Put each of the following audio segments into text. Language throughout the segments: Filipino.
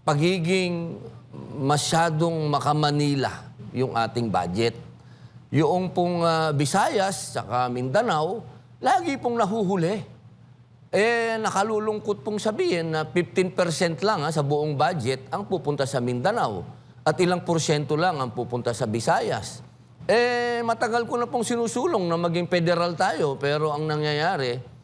pagiging masyadong makamanila yung ating budget. Yung pong Visayas saka Mindanao, lagi pong nahuhuli. Nakalulungkot pong sabihin na 15% lang sa buong budget ang pupunta sa Mindanao at ilang porsyento lang ang pupunta sa Visayas. Matagal ko na pong sinusulong na maging federal tayo, pero ang nangyayari,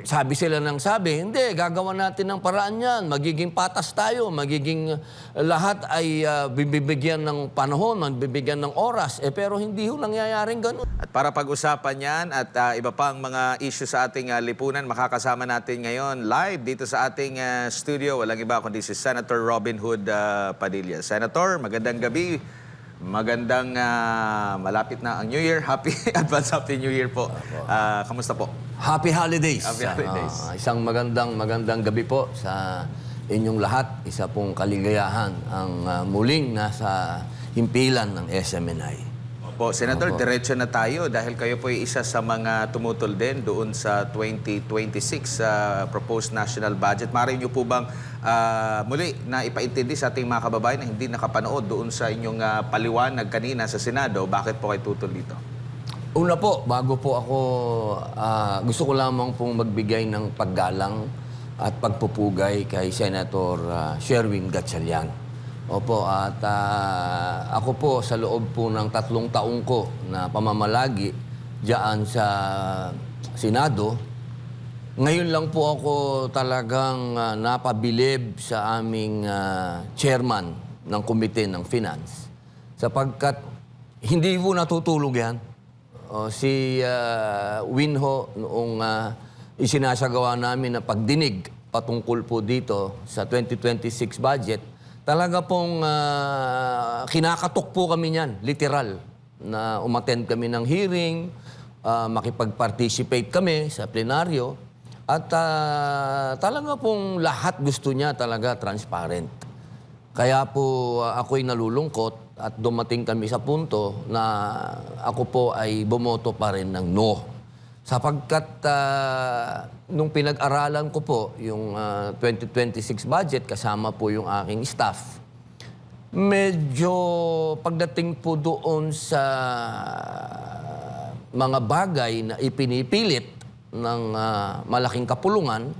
sabi sila ng sabi, hindi, gagawa natin ng paraan yan, magiging patas tayo, magiging lahat ay bibigyan ng panahon, bibigyan ng oras, pero hindi ho nangyayaring ganun. At para pag-usapan yan at iba pang mga issue sa ating lipunan, makakasama natin ngayon live dito sa ating studio. Walang iba kundi si Senator Robin Hood Padilla. Senator, magandang gabi. Magandang malapit na ang New Year. Advance Happy New Year po. Kamusta po? Happy Holidays. Happy Holidays. Isang magandang gabi po sa inyong lahat. Isa pong kaligayahan ang muling nasa himpilan ng SMNI. Po, Senator, diretso na tayo dahil kayo po ay isa sa mga tumutol din doon sa 2026 proposed national budget. Maaari niyo po bang muli na ipaintindi sa ating mga kababayan na hindi nakapanood doon sa inyong paliwanag kanina sa Senado, bakit po kayo tutol dito? Una po, bago po ako, gusto ko lamang pong magbigay ng paggalang at pagpupugay kay Senator Sherwin Gatchalian. Opo, at ako po sa loob po ng 3 taong ko na pamamalagi diyan sa Senado, ngayon lang po ako talagang napabilib sa aming chairman ng Komite ng Finance. Sapagkat hindi po natutulog yan. Si Winho noong isinasagawa namin na pagdinig patungkol po dito sa 2026 budget, talaga pong kinakatok po kami niyan, literal, na umattend kami ng hearing, makipag-participate kami sa plenaryo, at talaga pong lahat gusto niya talaga transparent. Kaya po ako'y nalulungkot at dumating kami sa punto na ako po ay bumoto pa rin ng no. Sapagkat nung pinag-aralan ko po yung 2026 budget, kasama po yung aking staff, medyo pagdating po doon sa mga bagay na ipinipilit ng malaking kapulungan,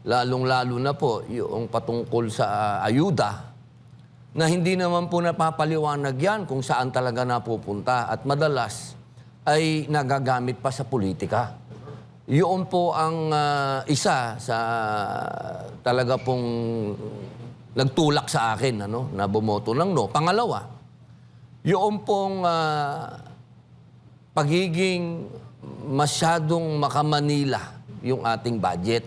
lalong-lalo na po yung patungkol sa ayuda, na hindi naman po napapaliwanag yan kung saan talaga napupunta at madalas ay nagagamit pa sa politika. Yun po ang isa sa talaga pong nagtulak sa akin na bumoto ng no. Pangalawa, yun pong pagiging masyadong makamanila yung ating budget.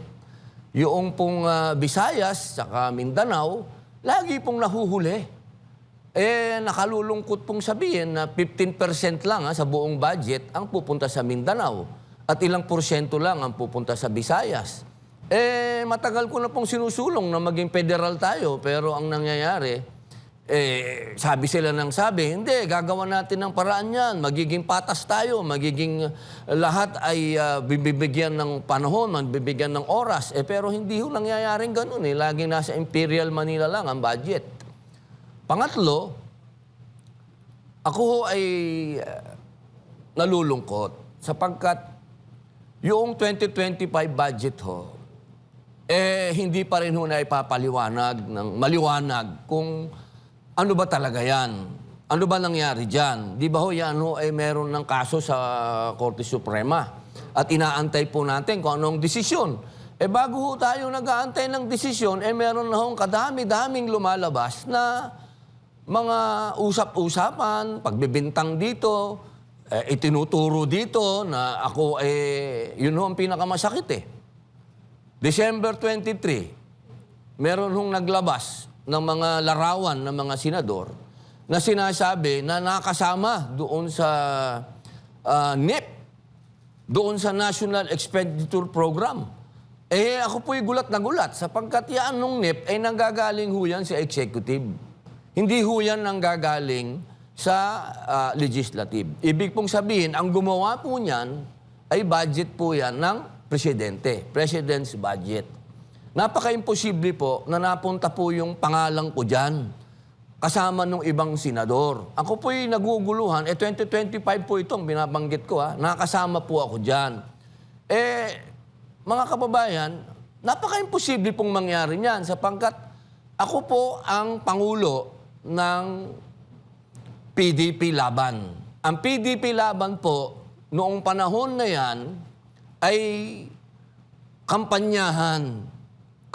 Yung pong Visayas saka Mindanao, lagi pong nahuhuli. Nakalulungkot pong sabihin na 15% lang sa buong budget ang pupunta sa Mindanao at ilang porsyento lang ang pupunta sa Visayas. Matagal ko na pong sinusulong na maging federal tayo, pero ang nangyayari, sabi sila ng sabi, hindi, gagawa natin ng paraan yan, magiging patas tayo, magiging lahat ay bibigyan ng panahon, bibigyan ng oras. Pero hindi ho nangyayaring ganun. Laging nasa Imperial Manila lang ang budget. Pangatlo, ako ho ay nalulungkot sapagkat yung 2025 budget ho, hindi pa rin ho na ipapaliwanag ng maliwanag kung ano ba talaga yan. Ano ba nangyari dyan? Di ba ho yan ho ay meron ng kaso sa Korte Suprema at inaantay po natin kung anong desisyon. Bago ho tayo nag-aantay ng desisyon, meron na hong kadami-daming lumalabas na mga usap-usapan, pagbibintang dito, itinuturo dito na ako yun ho ang pinakamasakit December 23, meron hong naglabas ng mga larawan ng mga senador na sinasabi na nakasama doon sa NEP, doon sa National Expenditure Program. Ako po'y gulat na gulat sapagkat yan nung NEP ay nanggagaling ho yan sa executive. Hindi ho yan nanggagaling sa legislative. Ibig pong sabihin, ang gumawa po niyan ay budget po yan ng presidente, president's budget. Napaka-imposible po na napunta po yung pangalan ko dyan kasama nung ibang senador. Ako po'y naguguluhan, 2025 po itong binabanggit ko nakasama po ako dyan. Mga kababayan, napaka-imposible pong mangyari niyan sapagkat ako po ang Pangulo ng PDP Laban. Ang PDP Laban po, noong panahon na yan, ay kampanyahan.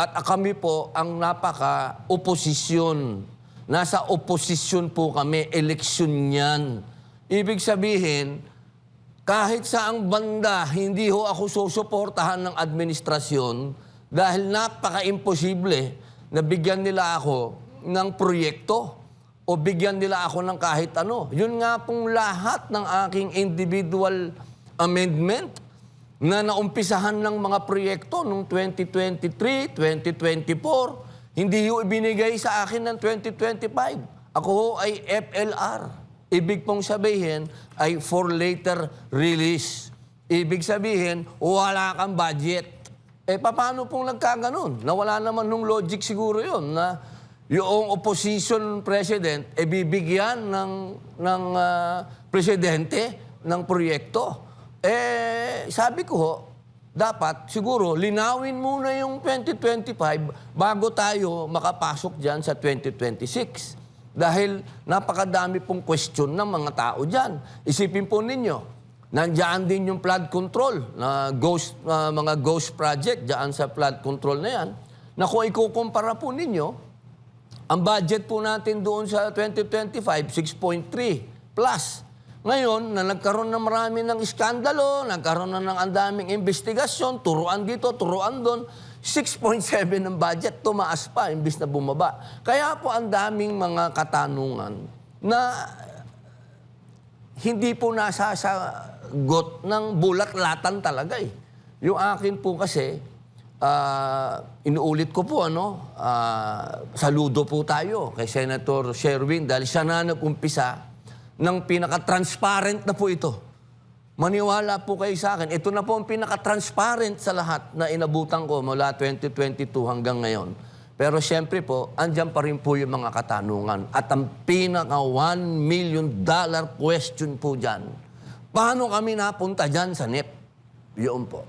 At kami po ang napaka-oposisyon. Nasa oposisyon po kami, eleksyon yan. Ibig sabihin, kahit saang banda, hindi ho ako susuportahan ng administrasyon dahil napaka-imposible na bigyan nila ako ng proyekto o bigyan nila ako ng kahit ano. Yun nga pong lahat ng aking individual amendment na naumpisahan ng mga proyekto noong 2023, 2024, hindi ho ibinigay sa akin ng 2025. Ako ho ay FLR. Ibig pong sabihin ay for later release. Ibig sabihin, wala kang budget. Paano pong nagkaganon? Nawala naman nung logic siguro yun na yung opposition president bibigyan ng presidente ng proyekto. Sabi ko ho, dapat siguro linawin muna yung 2025 bago tayo makapasok dyan sa 2026. Dahil napakadami pong question ng mga tao dyan. Isipin po ninyo, nandiyan din yung flood control, mga ghost project dyan sa flood control na yan, na kung ikukumpara po ninyo, ang budget po natin doon sa 2025, 6.3 plus. Ngayon, na nagkaroon na marami ng iskandalo, nagkaroon na ng andaming investigasyon, turuan dito, turuan doon, 6.7 ng budget, tumaas pa, imbis na bumaba. Kaya po ang daming mga katanungan na hindi po nasasagot ng bulat-latan talaga . Yung akin po kasi, inuulit ko po, saludo po tayo kay Senator Sherwin dahil siya na nag-umpisa ng pinaka-transparent na po ito. Maniwala po kayo sa akin. Ito na po ang pinaka-transparent sa lahat na inabutan ko mula 2022 hanggang ngayon. Pero siyempre po, andyan pa rin po yung mga katanungan. At ang pinaka-$1 million question po dyan, paano kami napunta dyan sa NEP? Yun po.